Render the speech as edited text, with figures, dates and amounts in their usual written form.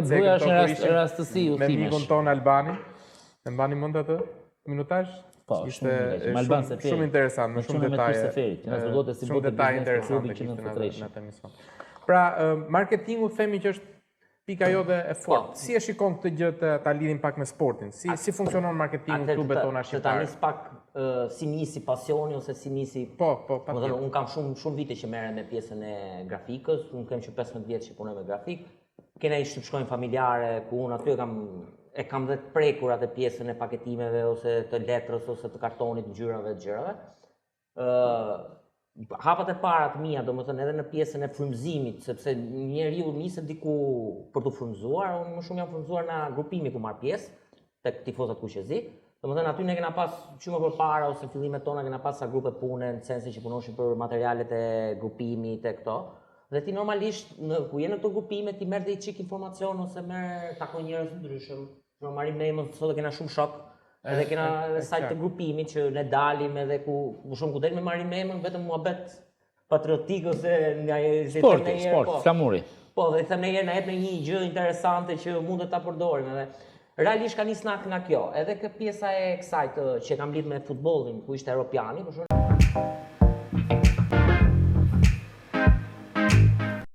dhe Bruja është në rastësi me udhëtimesh. mikun ton Albani. E mbani mend atë minutazh? Po, ishte shumë interesant, me shumë detaje. Shumë detaje interesante që në atë emision. Pra, marketingu themi që është pika jote e fortë. Si e shikon këtë gjë ta lidhim pak me sportin? Si funksionon marketingu në klubet tona shqiptare? Ta nis pak si nisi pasioni ose si nisi. Po, unë kam shumë vite që merrem me pjesën e grafikës, unë kem që 15 vjet që punoj me grafik. Kena i shtypshkojnë familjare ku unë aty kam dhe të prekur atë pjesën e paketimeve ose të letrës ose të kartonit, ngjyrave, të gjërave. Hapat e para të mia, domethënë edhe në pjesën e frymëzimit, sepse njeriu niset diku për të frymëzuar, unë më shumë jam frymëzuar në grupimi ku marr pjesë tek tifozat kuqezi. Domethënë aty ne kena pas shumë më përpara ose fillimet tona kena pas sa grupe pune në sensin që punoshin për materialet e grupimit e këto. Dhe ti normalisht ku je në këto grupime ti merr dhe i çik informacion ose takon njerëz të ndryshëm. Marrim ne më sot kena shumë shok. Edhe kena sajt të grupimit që ne dalim edhe ku shumë ku del me marrim emën vetëm muhabet patriotik ose sport, flamuri. Po, dhe them ne na jep në një gjë interesante që mund të ta përdorim edhe. Realisht ka nis nga kjo. Edhe kjo pjesa e kësaj që kam lidh me futbollin, ku ishte Europiani, për shembull.